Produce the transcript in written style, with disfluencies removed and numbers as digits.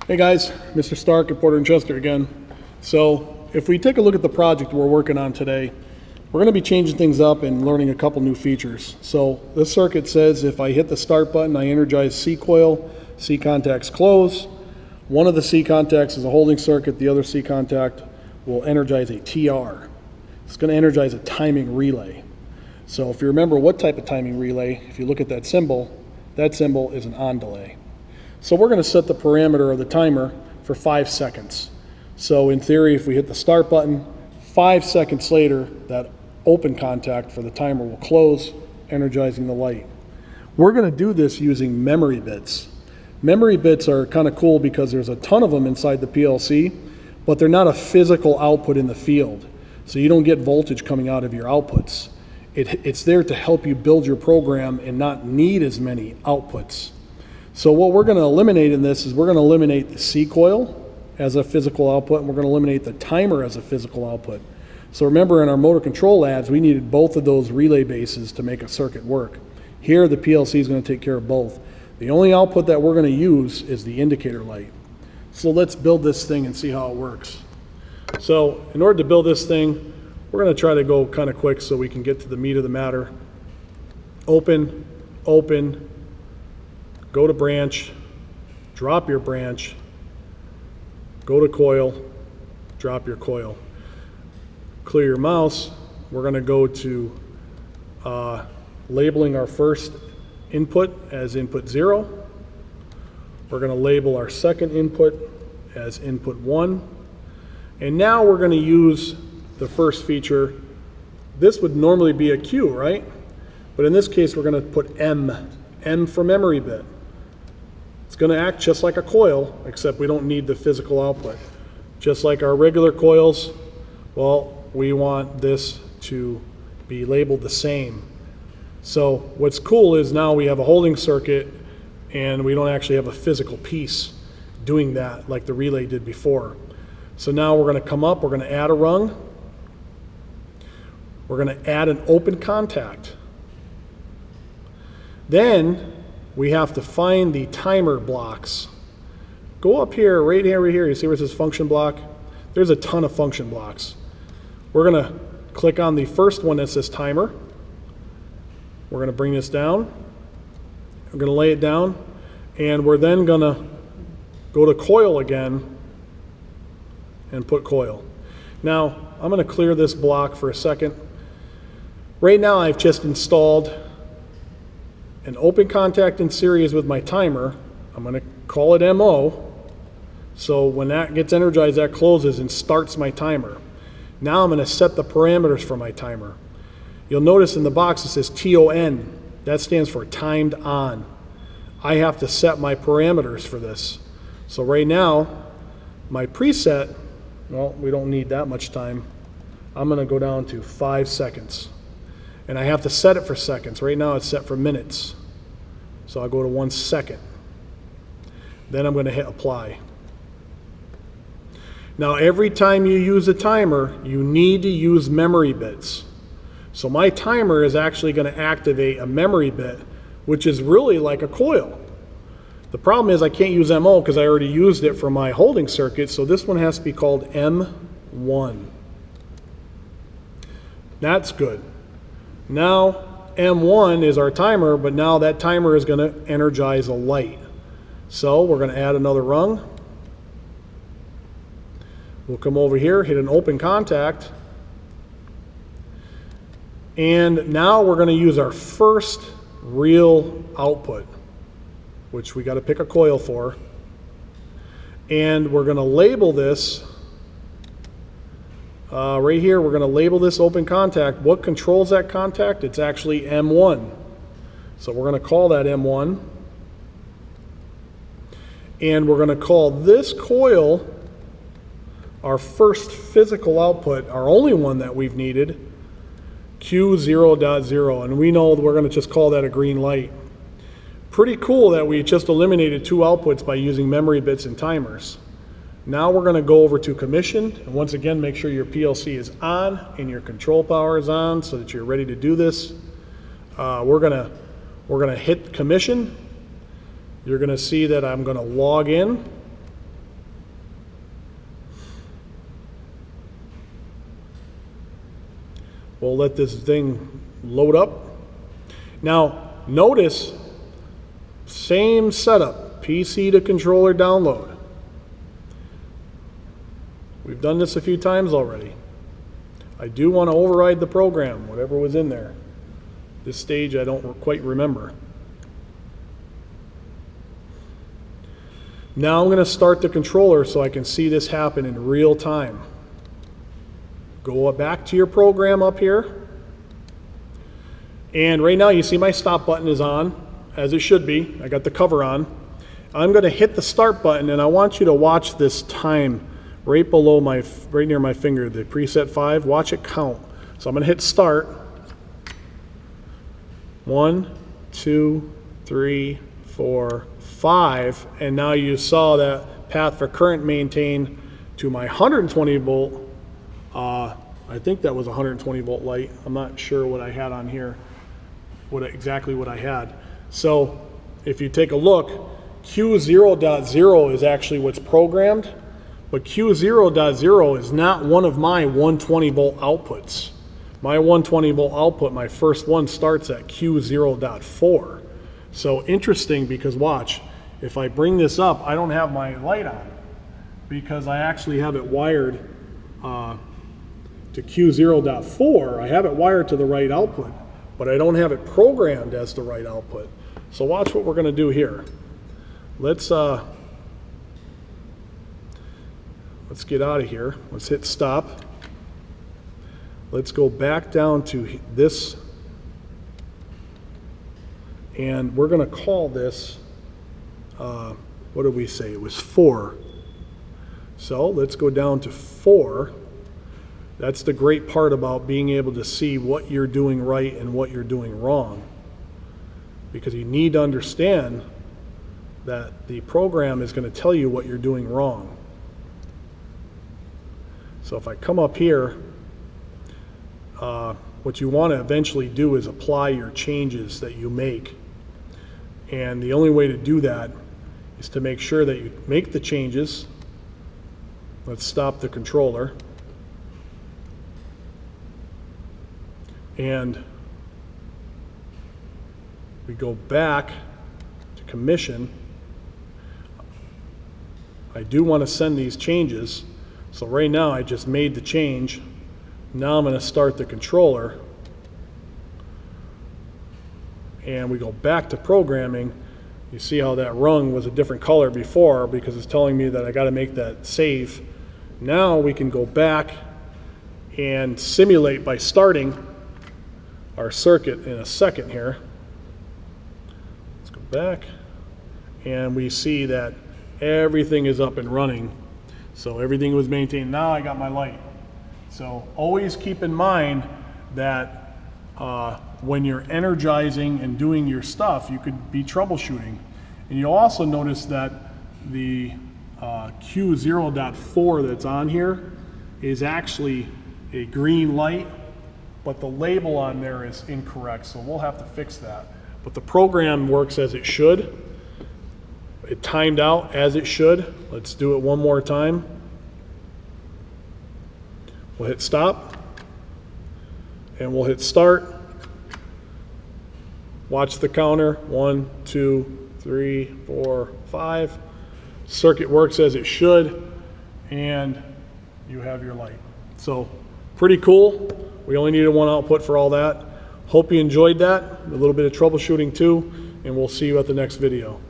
Hey guys, Mr. Stark at Porter & Chester again. So if we take a look at the project we're working on today, we're going to be changing things up and learning a couple new features. So this circuit says if I hit the start button, I energize C coil, C contacts close. One of the C contacts is a holding circuit, the other C contact will energize a TR. It's going to energize a timing relay. So if you remember what type of timing relay, if you look at that symbol is an on delay. So we're going to set the parameter of the timer for 5 seconds. So in theory, if we hit the start button, 5 seconds later, that open contact for the timer will close, energizing the light. We're going to do this using memory bits. Memory bits are kind of cool because there's a ton of them inside the PLC, but they're not a physical output in the field. So you don't get voltage coming out of your outputs. It's there to help you build your program and not need as many outputs. So what we're going to eliminate in this is we're going to eliminate the C coil as a physical output, and we're going to eliminate the timer as a physical output. So remember, in our motor control labs, we needed both of those relay bases to make a circuit work. Here, the PLC is going to take care of both. The only output that we're going to use is the indicator light. So let's build this thing and see how it works. So in order to build this thing, we're going to try to go kind of quick so we can get to the meat of the matter. Open, open. Go to branch, drop your branch, go to coil, drop your coil. Clear your mouse. We're going to go to labeling our first input as input 0. We're going to label our second input as input 1. And now we're going to use the first feature. This would normally be a Q, right? But in this case, we're going to put M for memory bit. It's going to act just like a coil, except we don't need the physical output. Just like our regular coils, well, we want this to be labeled the same. So what's cool is now we have a holding circuit and we don't actually have a physical piece doing that like the relay did before. So now we're going to come up, we're going to add a rung. We're going to add an open contact. Then we have to find the timer blocks. Go up here, right here, you see where it says function block? There's a ton of function blocks. We're going to click on the first one that says timer. We're going to bring this down. We're going to lay it down, and we're then going to go to coil again and put coil. Now, I'm going to clear this block for a second. Right now, I've just installed an open contact in series with my timer. I'm going to call it MO. So when that gets energized, that closes and starts my timer. Now I'm going to set the parameters for my timer. You'll notice in the box it says TON. That stands for timed on. I have to set my parameters for this. So right now, my preset, well, we don't need that much time. I'm going to go down to 5 seconds. And I have to set it for seconds. Right now it's set for minutes. So I'll go to 1 second. Then I'm going to hit apply. Now every time you use a timer, you need to use memory bits. So my timer is actually going to activate a memory bit, which is really like a coil. The problem is I can't use MO because I already used it for my holding circuit, so this one has to be called M1. That's good. Now M1 is our timer, but now that timer is going to energize a light. So we're going to add another rung. We'll come over here, hit an open contact. And now we're going to use our first real output, which we got to pick a coil for. And we're going to label this right here. We're going to label this open contact. What controls that contact? It's actually M1. So we're going to call that M1. And we're going to call this coil our first physical output, our only one that we've needed, Q0.0. And we know that we're going to just call that a green light. Pretty cool that we just eliminated 2 outputs by using memory bits and timers. Now we're going to go over to commission, and once again make sure your PLC is on and your control power is on so that you're ready to do this. We're gonna hit commission. You're going to see that I'm going to log in. We'll let this thing load up. Now, notice, same setup, PC to controller download. We've done this a few times already. I do want to override the program, whatever was in there. This stage I don't quite remember. Now I'm going to start the controller so I can see this happen in real time. Go back to your program up here. And right now you see my stop button is on, as it should be. I got the cover on. I'm going to hit the start button, and I want you to watch this time right below right near my finger, the preset 5. Watch it count. So I'm going to hit start. 1, 2, 3, 4, 5, and now you saw that path for current maintained to my 120 volt. I think that was a 120 volt light. I'm not sure what I had on here, exactly what I had. So if you take a look, Q0.0 is actually what's programmed, but Q0.0 is not one of my 120 volt outputs. My 120 volt output, my first one, starts at Q0.4. So interesting, because watch, if I bring this up, I don't have my light on because I actually have it wired to Q0.4. I have it wired to the right output, but I don't have it programmed as the right output. So watch what we're going to do here. Let's get out of here. Let's hit stop. Let's go back down to this, and we're going to call this, what did we say? It was 4. So let's go down to 4. That's the great part about being able to see what you're doing right and what you're doing wrong, because you need to understand that the program is going to tell you what you're doing wrong. So if I come up here, what you want to eventually do is apply your changes that you make. And the only way to do that is to make sure that you make the changes. Let's stop the controller. And we go back to commission. I do want to send these changes. So right now I just made the change. Now I'm going to start the controller, and we go back to programming. You see how that rung was a different color before because it's telling me that I got to make that save. Now we can go back and simulate by starting our circuit in a second here. Let's go back, and we see that everything is up and running. So everything was maintained. Now I got my light. So always keep in mind that when you're energizing and doing your stuff, you could be troubleshooting. And you'll also notice that the Q0.4 that's on here is actually a green light, but the label on there is incorrect, so we'll have to fix that. But the program works as it should. It timed out as it should. Let's do it one more time. We'll hit stop, and we'll hit start. Watch the counter, 1, 2, 3, 4, 5. Circuit works as it should, and you have your light. So pretty cool. We only needed one output for all that. Hope you enjoyed that, a little bit of troubleshooting too, and we'll see you at the next video.